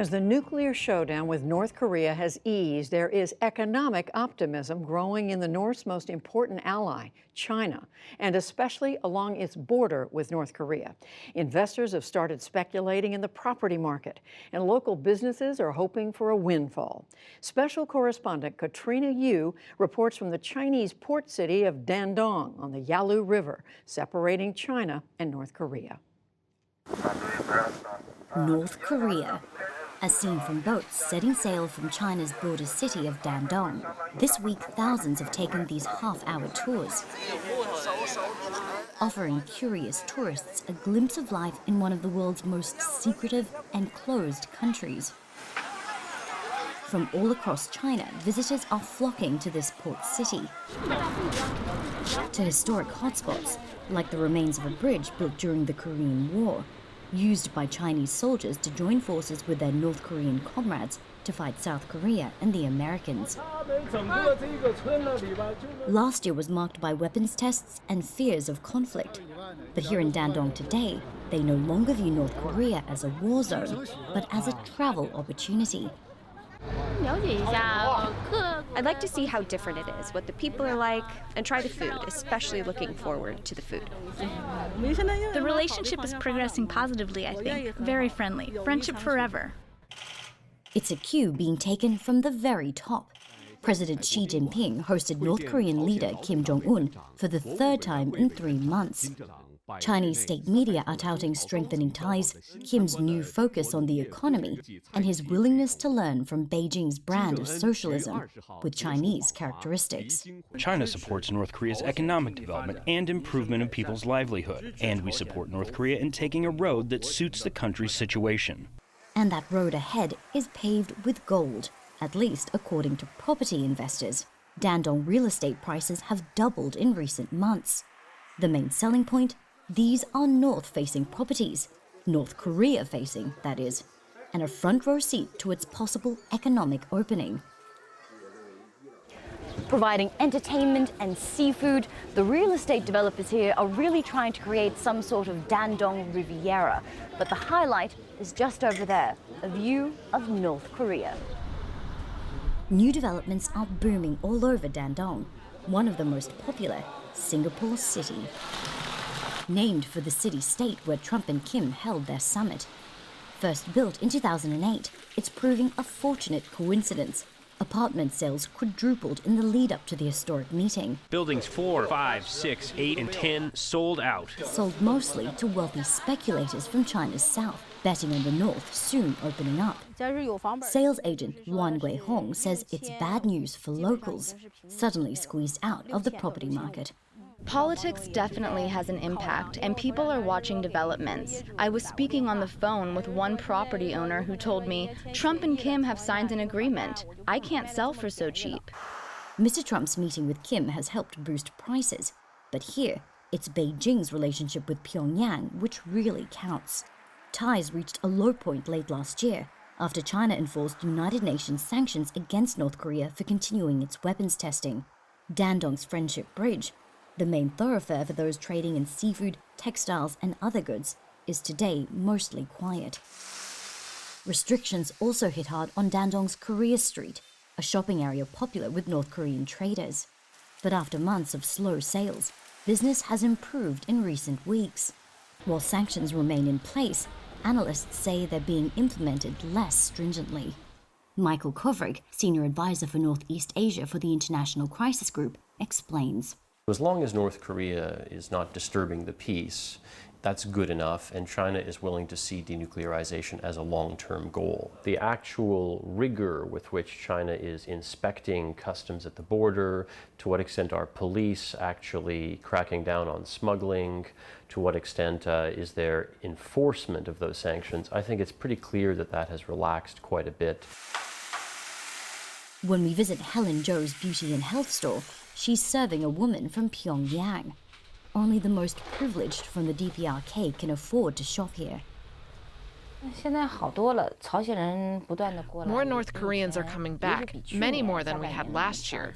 As the nuclear showdown with North Korea has eased, there is economic optimism growing in the North's most important ally, China, and especially along its border with North Korea. Investors have started speculating in the property market, and local businesses are hoping for a windfall. Special correspondent Katrina Yu reports from the Chinese port city of Dandong on the Yalu River, separating China and North Korea. North Korea. As seen from boats setting sail from China's border city of Dandong. This week, thousands have taken these half-hour tours, offering curious tourists a glimpse of life in one of the world's most secretive and closed countries. From all across China, visitors are flocking to this port city, to historic hotspots, like the remains of a bridge built during the Korean War, used by Chinese soldiers to join forces with their North Korean comrades to fight South Korea and the Americans. Last year was marked by weapons tests and fears of conflict. But here in Dandong today, they no longer view North Korea as a war zone, but as a travel opportunity. I'd like to see how different it is, what the people are like, and try the food, especially looking forward to the food. The relationship is progressing positively, I think. Very friendly. Friendship forever. It's a cue being taken from the very top. President Xi Jinping hosted North Korean leader Kim Jong-un for the third time in 3 months. Chinese state media are touting strengthening ties, Kim's new focus on the economy, and his willingness to learn from Beijing's brand of socialism with Chinese characteristics. China supports North Korea's economic development and improvement of people's livelihood, and we support North Korea in taking a road that suits the country's situation. And that road ahead is paved with gold, at least according to property investors. Dandong real estate prices have doubled in recent months. The main selling point? These are north-facing properties, North Korea-facing, that is, and a front-row seat to its possible economic opening. Providing entertainment and seafood, the real estate developers here are really trying to create some sort of Dandong Riviera. But the highlight is just over there, a view of North Korea. New developments are booming all over Dandong, one of the most popular, Singapore City. Named for the city-state where Trump and Kim held their summit. First built in 2008, it's proving a fortunate coincidence. Apartment sales quadrupled in the lead-up to the historic meeting. Buildings 4, 5, 6, 8, and 10 sold out. Sold mostly to wealthy speculators from China's south, betting on the north soon opening up. Sales agent Wan Gui-hong says it's bad news for locals, suddenly squeezed out of the property market. Politics definitely has an impact, and people are watching developments. I was speaking on the phone with one property owner who told me, Trump and Kim have signed an agreement. I can't sell for so cheap. Mr. Trump's meeting with Kim has helped boost prices. But here, it's Beijing's relationship with Pyongyang which really counts. Ties reached a low point late last year after China enforced United Nations sanctions against North Korea for continuing its weapons testing. Dandong's Friendship Bridge, the main thoroughfare for those trading in seafood, textiles, and other goods, is today mostly quiet. Restrictions also hit hard on Dandong's Korea Street, a shopping area popular with North Korean traders. But after months of slow sales, business has improved in recent weeks. While sanctions remain in place, analysts say they're being implemented less stringently. Michael Kovrig, senior advisor for Northeast Asia for the International Crisis Group, explains. As long as North Korea is not disturbing the peace, that's good enough, and China is willing to see denuclearization as a long-term goal. The actual rigor with which China is inspecting customs at the border, to what extent are police actually cracking down on smuggling, to what extent is there enforcement of those sanctions, I think it's pretty clear that that has relaxed quite a bit. When we visit Helen Zhou's beauty and health store, she's serving a woman from Pyongyang. Only the most privileged from the DPRK can afford to shop here. More North Koreans are coming back, many more than we had last year.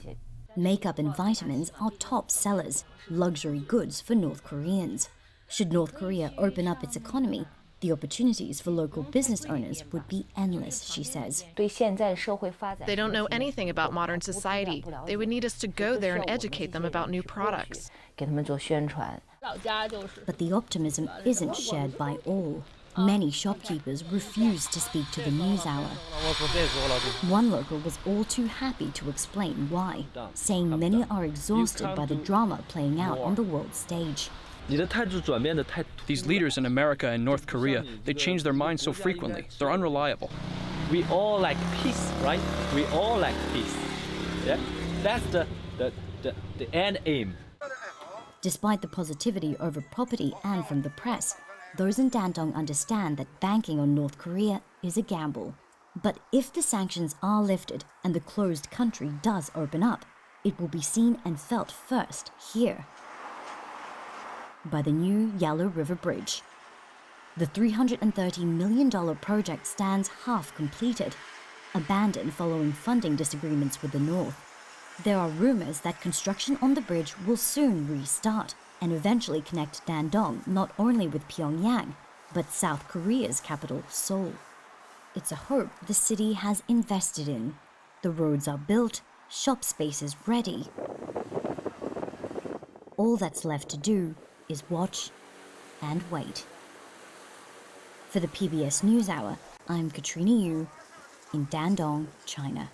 Makeup and vitamins are top sellers, luxury goods for North Koreans. Should North Korea open up its economy, The opportunities for local business owners would be endless, she says. They don't know anything about modern society. They would need us to go there and educate them about new products. But the optimism isn't shared by all. Many shopkeepers refuse to speak to the NewsHour. One local was all too happy to explain why, saying many are exhausted by the drama playing out on the world stage. These leaders in America and North Korea, they change their minds so frequently. They're unreliable. We all like peace, right? We all like peace. Yeah? That's the end aim. Despite the positivity over property and from the press, those in Dandong understand that banking on North Korea is a gamble. But if the sanctions are lifted and the closed country does open up, it will be seen and felt first here, by the new Yalu River Bridge. The $330 million project stands half completed, abandoned following funding disagreements with the North. There are rumors that construction on the bridge will soon restart and eventually connect Dandong not only with Pyongyang, but South Korea's capital, Seoul. It's a hope the city has invested in. The roads are built, shop spaces ready. All that's left to do is watch and wait. For the PBS NewsHour, I'm Katrina Yu in Dandong, China.